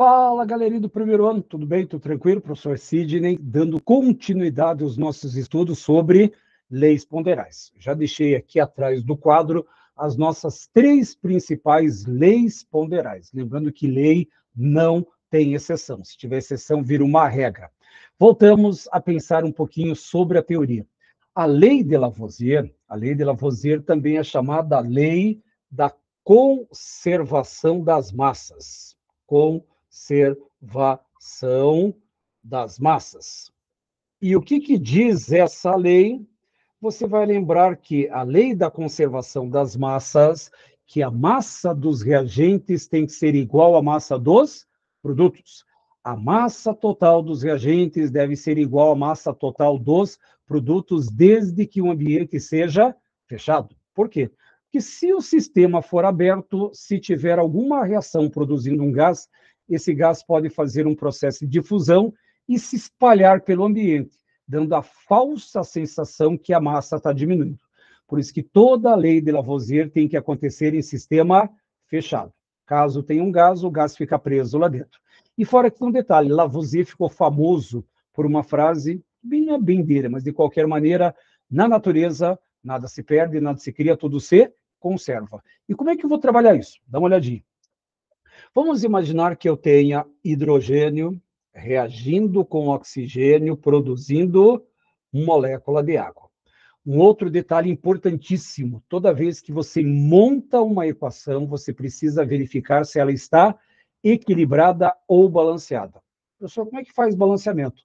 Fala, galerinha do primeiro ano, tudo bem? Tudo tranquilo? Professor Sidney, dando continuidade aos nossos estudos sobre leis ponderais. Já deixei aqui atrás do quadro as nossas três principais leis ponderais. Lembrando que lei não tem exceção. Se tiver exceção, vira uma regra. Voltamos a pensar um pouquinho sobre a teoria. A lei de Lavoisier também é chamada lei da conservação das massas. Conservação das massas. E o que diz essa lei? Você vai lembrar que a lei da conservação das massas, que a massa dos reagentes tem que ser igual à massa dos produtos. A massa total dos reagentes deve ser igual à massa total dos produtos, desde que o ambiente seja fechado. Por quê? Porque se o sistema for aberto, se tiver alguma reação produzindo um gás, esse gás pode fazer um processo de fusão e se espalhar pelo ambiente, dando a falsa sensação que a massa está diminuindo. Por isso que toda a lei de Lavoisier tem que acontecer em sistema fechado. Caso tenha um gás, o gás fica preso lá dentro. E fora que tem um detalhe, Lavoisier ficou famoso por uma frase bem dele, mas de qualquer maneira, na natureza, nada se perde, nada se cria, tudo se conserva. E como é que eu vou trabalhar isso? Dá uma olhadinha. Vamos imaginar que eu tenha hidrogênio reagindo com oxigênio, produzindo molécula de água. Um outro detalhe importantíssimo, toda vez que você monta uma equação, você precisa verificar se ela está equilibrada ou balanceada. Professor, como é que faz balanceamento?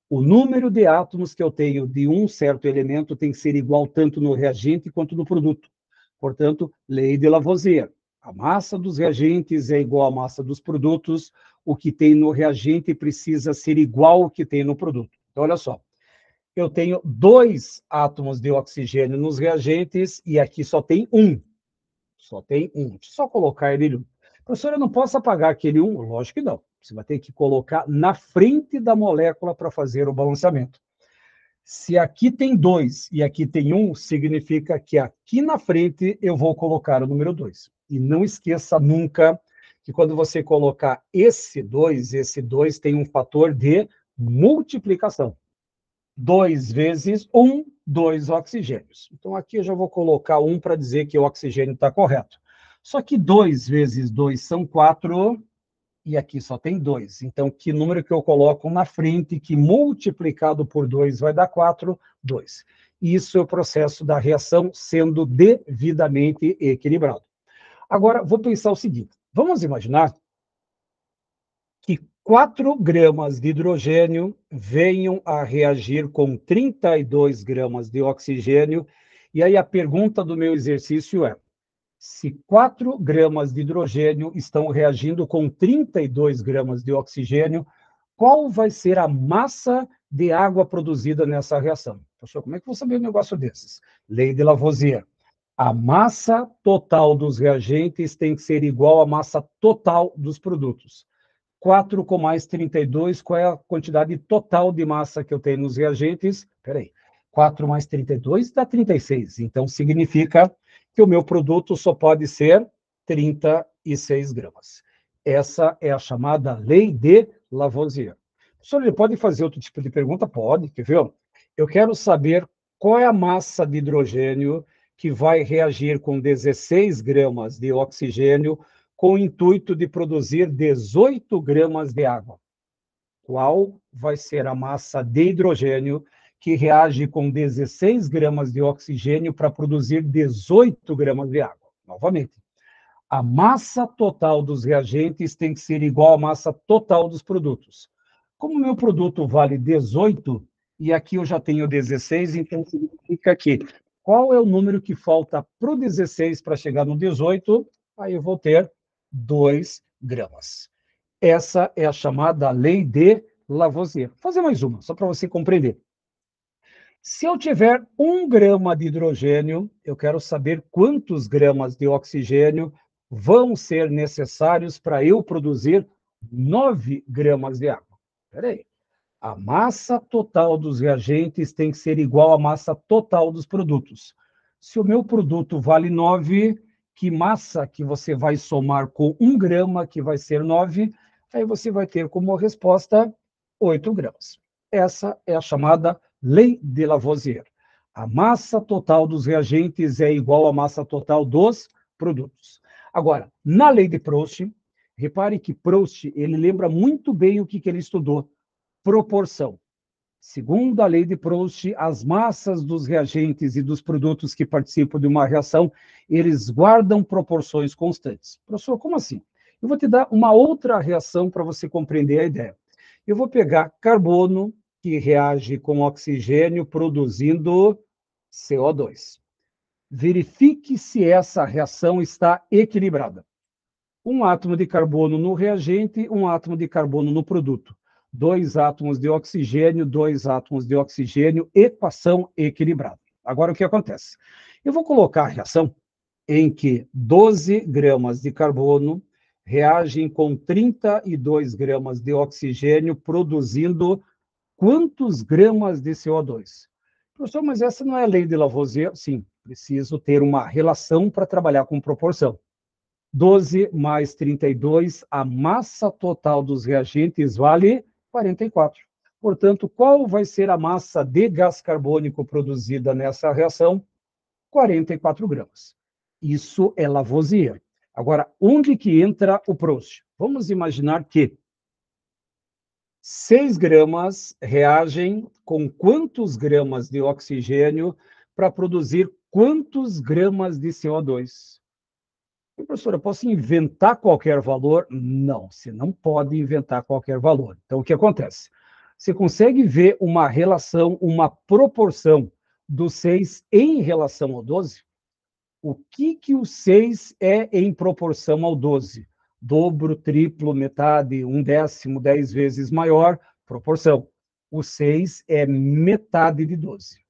O número de átomos que eu tenho de um certo elemento tem que ser igual tanto no reagente quanto no produto. Portanto, lei de Lavoisier. A massa dos reagentes é igual à massa dos produtos, o que tem no reagente precisa ser igual ao que tem no produto. Então, olha só, eu tenho 2 átomos de oxigênio nos reagentes e aqui só tem um. Só tem um. Deixa eu só colocar ele. Professor, eu não posso apagar aquele um? Lógico que não. Você vai ter que colocar na frente da molécula para fazer o balanceamento. Se aqui tem 2 e aqui tem 1, significa que aqui na frente eu vou colocar o número 2. E não esqueça nunca que quando você colocar esse 2 tem um fator de multiplicação. 2 vezes 1, 2 oxigênios. Então, aqui eu já vou colocar 1 para dizer que o oxigênio está correto. Só que 2 vezes 2 são 4, e aqui só tem 2. Então, que número que eu coloco na frente, que multiplicado por 2 vai dar 4? 2. Isso é o processo da reação sendo devidamente equilibrado. Agora, vou pensar o seguinte. Vamos imaginar que 4 gramas de hidrogênio venham a reagir com 32 gramas de oxigênio. E aí a pergunta do meu exercício é: se 4 gramas de hidrogênio estão reagindo com 32 gramas de oxigênio, qual vai ser a massa de água produzida nessa reação? Professor, como é que eu vou saber um negócio desses? Lei de Lavoisier. A massa total dos reagentes tem que ser igual à massa total dos produtos. 4 com mais 32, qual é a quantidade total de massa que eu tenho nos reagentes? Espera aí. 4 mais 32 dá 36. Então, significa que o meu produto só pode ser 36 gramas. Essa é a chamada lei de Lavoisier. Professor, ele pode fazer outro tipo de pergunta? Pode, quer ver? Eu quero saber qual é a massa de hidrogênio que vai reagir com 16 gramas de oxigênio com o intuito de produzir 18 gramas de água. Qual vai ser a massa de hidrogênio que reage com 16 gramas de oxigênio para produzir 18 gramas de água? Novamente, a massa total dos reagentes tem que ser igual à massa total dos produtos. Como o meu produto vale 18, e aqui eu já tenho 16, então significa que qual é o número que falta para o 16 para chegar no 18? Aí eu vou ter 2 gramas. Essa é a chamada lei de Lavoisier. Vou fazer mais uma, só para você compreender. Se eu tiver 1 grama de hidrogênio, eu quero saber quantos gramas de oxigênio vão ser necessários para eu produzir 9 gramas de água. Espera aí. A massa total dos reagentes tem que ser igual à massa total dos produtos. Se o meu produto vale 9, que massa que você vai somar com 1 grama, que vai ser 9, Aí você vai ter como resposta 8 gramas. Essa é a chamada lei de Lavoisier. A massa total dos reagentes é igual à massa total dos produtos. Agora, na lei de Proust, repare que Proust, ele lembra muito bem o que ele estudou, proporção. Segundo a lei de Proust, as massas dos reagentes e dos produtos que participam de uma reação, eles guardam proporções constantes. Professor, como assim? Eu vou te dar uma outra reação para você compreender a ideia. Eu vou pegar carbono, que reage com oxigênio, produzindo CO2. Verifique se essa reação está equilibrada. Um átomo de carbono no reagente, um átomo de carbono no produto. 2 átomos de oxigênio, 2 átomos de oxigênio, equação equilibrada. Agora, o que acontece? Eu vou colocar a reação em que 12 gramas de carbono reagem com 32 gramas de oxigênio, produzindo quantos gramas de CO2? Professor, mas essa não é a lei de Lavoisier? Sim, preciso ter uma relação para trabalhar com proporção. 12 mais 32, a massa total dos reagentes vale 44. Portanto, qual vai ser a massa de gás carbônico produzida nessa reação? 44 gramas. Isso é Lavoisier. Agora, onde que entra o Proust? Vamos imaginar que 6 gramas reagem com quantos gramas de oxigênio para produzir quantos gramas de CO2? Professor, eu posso inventar qualquer valor? Não, você não pode inventar qualquer valor. Então, o que acontece? Você consegue ver uma relação, uma proporção do 6 em relação ao 12? O que o 6 é em proporção ao 12? Dobro, triplo, metade, 1/10, 10 vezes maior, proporção. O 6 é metade de 12.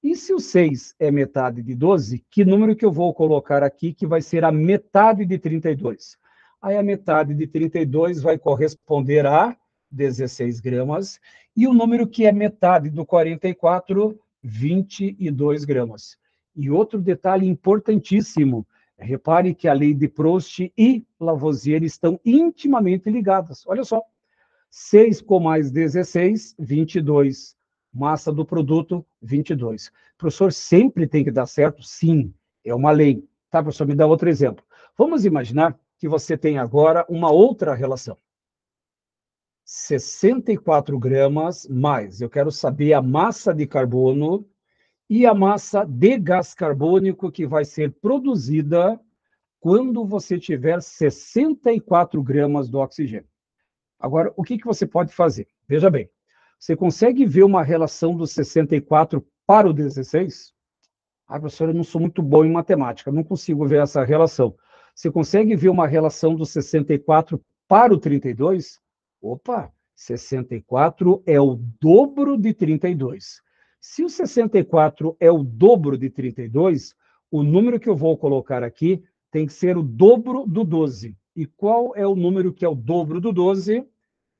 E se o 6 é metade de 12, que número que eu vou colocar aqui que vai ser a metade de 32? Aí a metade de 32 vai corresponder a 16 gramas. E o número que é metade do 44, 22 gramas. E outro detalhe importantíssimo, repare que a lei de Proust e Lavoisier estão intimamente ligadas. Olha só, 6 com mais 16, 22. Massa do produto, 22. Professor, sempre tem que dar certo? Sim, é uma lei. Tá, professor? Me dá outro exemplo. Vamos imaginar que você tem agora uma outra relação. 64 gramas mais, eu quero saber a massa de carbono e a massa de gás carbônico que vai ser produzida quando você tiver 64 gramas do oxigênio. Agora, o que você pode fazer? Veja bem, você consegue ver uma relação do 64 para o 16? Ah, professor, eu não sou muito bom em matemática, não consigo ver essa relação. Você consegue ver uma relação do 64 para o 32? Opa, 64 é o dobro de 32. Se o 64 é o dobro de 32, o número que eu vou colocar aqui tem que ser o dobro do 12. E qual é o número que é o dobro do 12?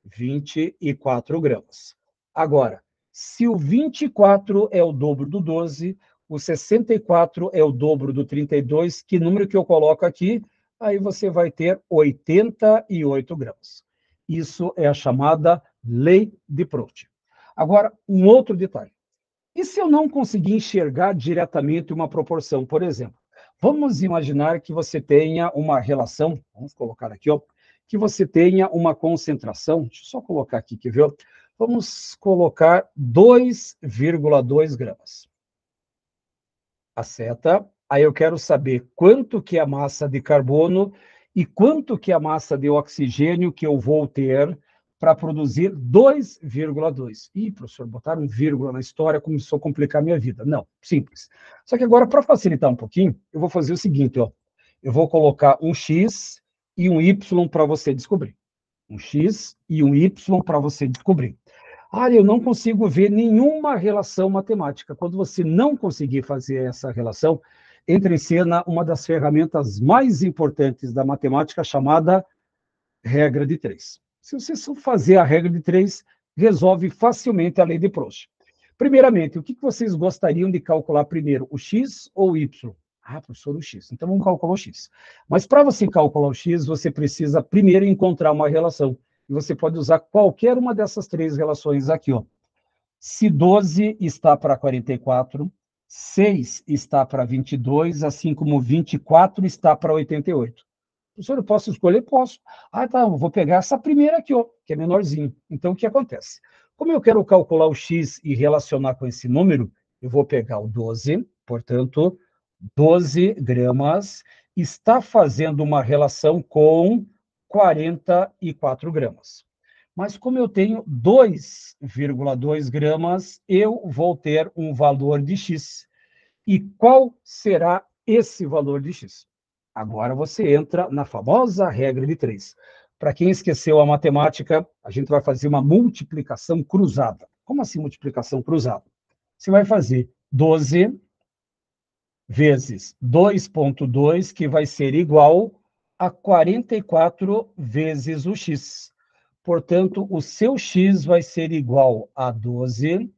24 gramas. Agora, se o 24 é o dobro do 12, o 64 é o dobro do 32, que número que eu coloco aqui? Aí você vai ter 88 gramas. Isso é a chamada lei de Proust. Agora, um outro detalhe. E se eu não conseguir enxergar diretamente uma proporção? Por exemplo, vamos imaginar que você tenha uma relação, vamos colocar aqui, ó, que você tenha uma concentração, deixa eu só colocar aqui, quer ver? Vamos colocar 2,2 gramas. A seta, aí eu quero saber quanto que é a massa de carbono e quanto que é a massa de oxigênio que eu vou ter para produzir 2,2. Ih, professor, botaram um vírgula na história, começou a complicar a minha vida. Não, simples. Só que agora, para facilitar um pouquinho, eu vou fazer o seguinte, ó. Eu vou colocar um X e um Y para você descobrir. Um X e um Y para você descobrir. Ah, eu não consigo ver nenhuma relação matemática. Quando você não conseguir fazer essa relação, entra em cena uma das ferramentas mais importantes da matemática, chamada regra de 3. Se você só fazer a regra de 3, resolve facilmente a lei de Proust. Primeiramente, o que vocês gostariam de calcular primeiro, o x ou o y? Ah, professor, o x. Então, vamos calcular o x. Mas para você calcular o x, você precisa primeiro encontrar uma relação. E você pode usar qualquer uma dessas três relações aqui, ó. Se 12 está para 44, 6 está para 22, assim como 24 está para 88. Professor, eu posso escolher? Posso. Ah, tá, eu vou pegar essa primeira aqui, ó, que é menorzinho. Então, o que acontece? Como eu quero calcular o x e relacionar com esse número, eu vou pegar o 12, portanto, 12 gramas está fazendo uma relação com 44 gramas. Mas como eu tenho 2,2 gramas, eu vou ter um valor de x. E qual será esse valor de x? Agora você entra na famosa regra de 3. Para quem esqueceu a matemática, a gente vai fazer uma multiplicação cruzada. Como assim multiplicação cruzada? Você vai fazer 12 vezes 2,2, que vai ser igual a 44 vezes o x. Portanto, o seu x vai ser igual a 12,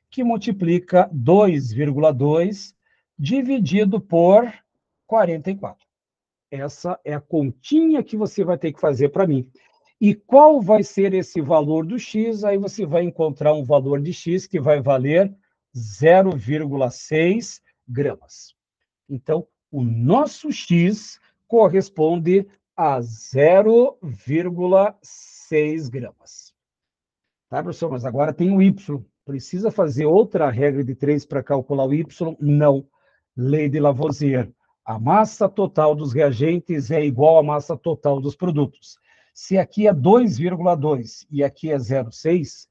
que multiplica 2,2 dividido por 44. Essa é a continha que você vai ter que fazer para mim. E qual vai ser esse valor do x? Aí você vai encontrar um valor de x que vai valer 0,6 gramas. Então, o nosso x corresponde a 0,6 gramas. Tá, professor? Mas agora tem o y. Precisa fazer outra regra de 3 para calcular o y? Não. Lei de Lavoisier. A massa total dos reagentes é igual à massa total dos produtos. Se aqui é 2,2 e aqui é 0,6,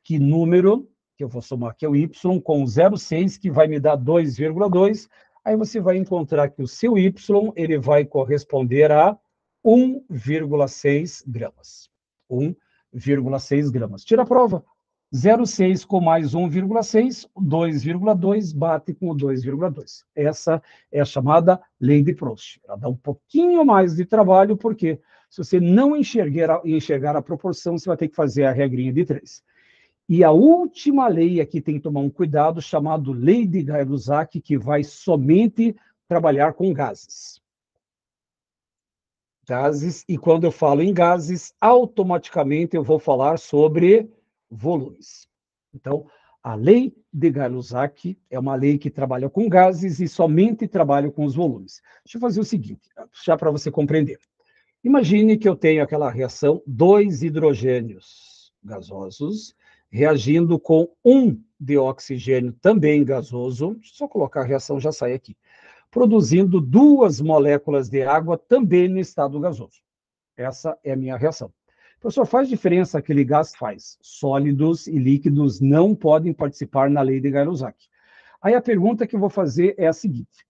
que número, que eu vou somar aqui é o y, com 0,6, que vai me dar 2,2, aí você vai encontrar que o seu y ele vai corresponder a 1,6 gramas. 1,6 gramas. Tira a prova. 0,6 com mais 1,6, 2,2 bate com o 2,2. Essa é a chamada lei de Proust. Ela dá um pouquinho mais de trabalho, porque se você não enxergar a proporção, você vai ter que fazer a regrinha de 3. E a última lei aqui tem que tomar um cuidado, chamado lei de Gay-Lussac, que vai somente trabalhar com gases. Gases, e quando eu falo em gases, automaticamente eu vou falar sobre volumes. Então, a lei de Gay-Lussac é uma lei que trabalha com gases e somente trabalha com os volumes. Deixa eu fazer o seguinte, já para você compreender. Imagine que eu tenho aquela reação, 2 hidrogênios gasosos reagindo com 1 de oxigênio também gasoso. Deixa eu só colocar a reação, já sai aqui. Produzindo 2 moléculas de água também no estado gasoso. Essa é a minha reação. Professor, faz diferença aquele gás? Faz. Sólidos e líquidos não podem participar na lei de Gay-Lussac. Aí a pergunta que eu vou fazer é a seguinte.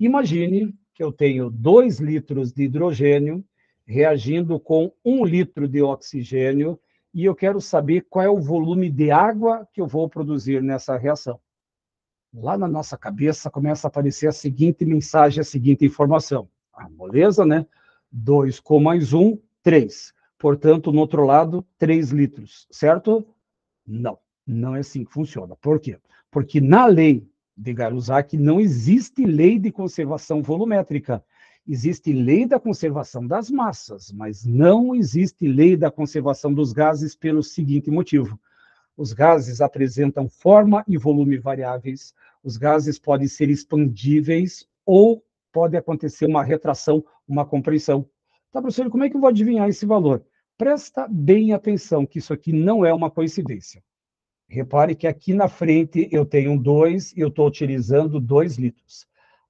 Imagine que eu tenho 2 litros de hidrogênio reagindo com 1 litro de oxigênio e eu quero saber qual é o volume de água que eu vou produzir nessa reação. Lá na nossa cabeça começa a aparecer a seguinte mensagem, a seguinte informação. Ah, moleza, né? 2 com mais 1, 3. Portanto, no outro lado, 3 litros, certo? Não, não é assim que funciona. Por quê? Porque na lei de Gay-Lussac não existe lei de conservação volumétrica. Existe lei da conservação das massas, mas não existe lei da conservação dos gases pelo seguinte motivo. Os gases apresentam forma e volume variáveis, os gases podem ser expandíveis ou pode acontecer uma retração, uma compressão. Tá, professor, como é que eu vou adivinhar esse valor? Presta bem atenção que isso aqui não é uma coincidência. Repare que aqui na frente eu tenho 2 e eu estou utilizando 2 litros.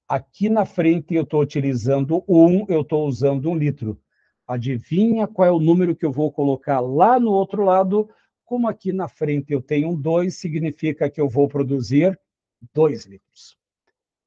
Aqui na frente eu estou utilizando 1, eu estou usando 1 litro. Adivinha qual é o número que eu vou colocar lá no outro lado? Como aqui na frente eu tenho 2, significa que eu vou produzir 2 litros.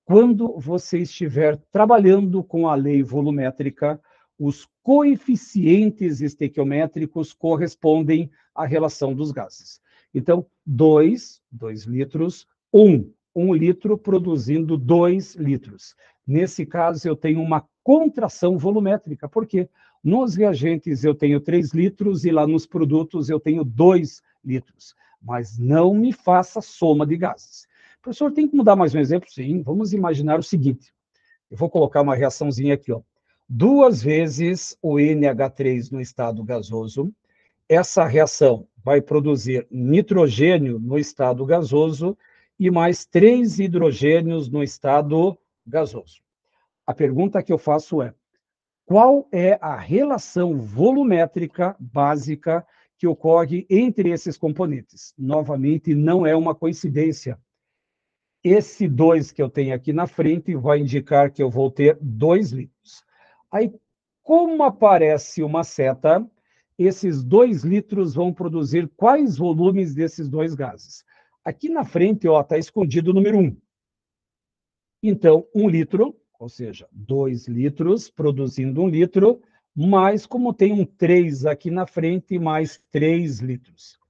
Quando você estiver trabalhando com a lei volumétrica, os coeficientes estequiométricos correspondem à relação dos gases. Então, 2 litros, 1 litro produzindo 2 litros. Nesse caso, eu tenho uma contração volumétrica. Por quê? Nos reagentes eu tenho 3 litros e lá nos produtos eu tenho 2 litros. Mas não me faça soma de gases. Professor, tem que mudar mais um exemplo? Sim, vamos imaginar o seguinte. Eu vou colocar uma reaçãozinha aqui, ó. 2 vezes o NH3 no estado gasoso essa reação vai produzir nitrogênio no estado gasoso e mais 3 hidrogênios no estado gasoso. A pergunta que eu faço é: qual é a relação volumétrica básica que ocorre entre esses componentes? Novamente, não é uma coincidência. Esse 2 que eu tenho aqui na frente vai indicar que eu vou ter 2 litros. Aí, como aparece uma seta, esses 2 litros vão produzir quais volumes desses 2 gases? Aqui na frente está escondido o número 1. Então, 1 litro, ou seja, 2 litros produzindo 1 litro, mais como tem um 3 aqui na frente, mais 3 litros.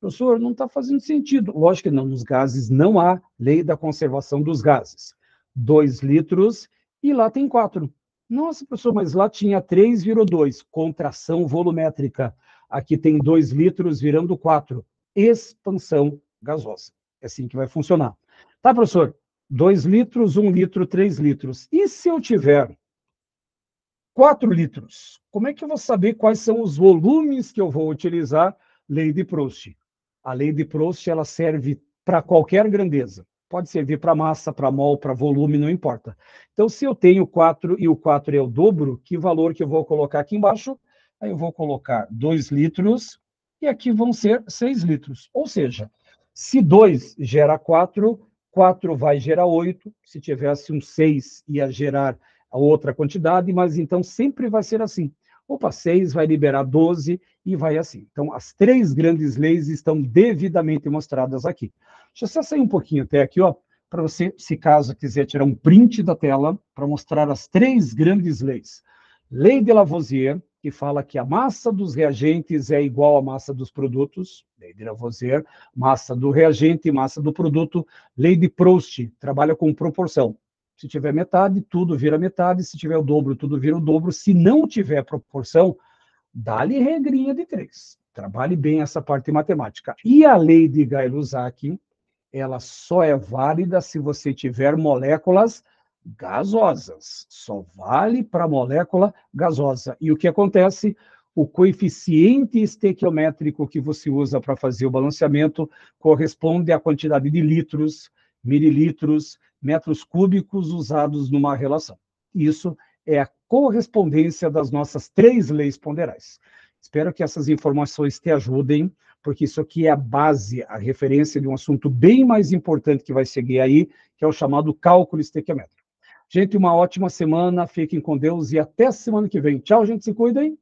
Professor, não está fazendo sentido. Lógico que não, nos gases não há lei da conservação dos gases. 2 litros e lá tem 4. Nossa, professor, mas lá tinha 3, virou 2. Contração volumétrica. Aqui tem 2 litros virando 4. Expansão gasosa. É assim que vai funcionar. Tá, professor? 2 litros, 1 litro, 3 litros. E se eu tiver 4 litros? Como é que eu vou saber quais são os volumes que eu vou utilizar? Lei de Proust. A lei de Proust ela serve para qualquer grandeza. Pode servir para massa, para mol, para volume, não importa. Então, se eu tenho 4 e o 4 é o dobro, que valor que eu vou colocar aqui embaixo? Aí eu vou colocar 2 litros e aqui vão ser 6 litros. Ou seja, se 2 gera 4, 4 vai gerar 8. Se tivesse um 6, ia gerar a outra quantidade, mas então sempre vai ser assim. Opa, 6 vai liberar 12 e vai assim. Então, as 3 grandes leis estão devidamente mostradas aqui. Deixa eu só sair um pouquinho até aqui, para você, se caso quiser tirar um print da tela, para mostrar as 3 grandes leis. Lei de Lavoisier, que fala que a massa dos reagentes é igual à massa dos produtos. Lei de Lavoisier, massa do reagente e massa do produto. Lei de Proust, trabalha com proporção. Se tiver metade, tudo vira metade. Se tiver o dobro, tudo vira o dobro. Se não tiver proporção, dá-lhe regrinha de 3. Trabalhe bem essa parte matemática. E a lei de Gay-Lussac, ela só é válida se você tiver moléculas gasosas. Só vale para molécula gasosa. E o que acontece? O coeficiente estequiométrico que você usa para fazer o balanceamento corresponde à quantidade de litros, mililitros, metros cúbicos usados numa relação. Isso é a correspondência das nossas 3 leis ponderais. Espero que essas informações te ajudem, porque isso aqui é a base, a referência de um assunto bem mais importante que vai seguir aí, que é o chamado cálculo estequiométrico. Gente, uma ótima semana, fiquem com Deus e até semana que vem. Tchau, gente, se cuidem.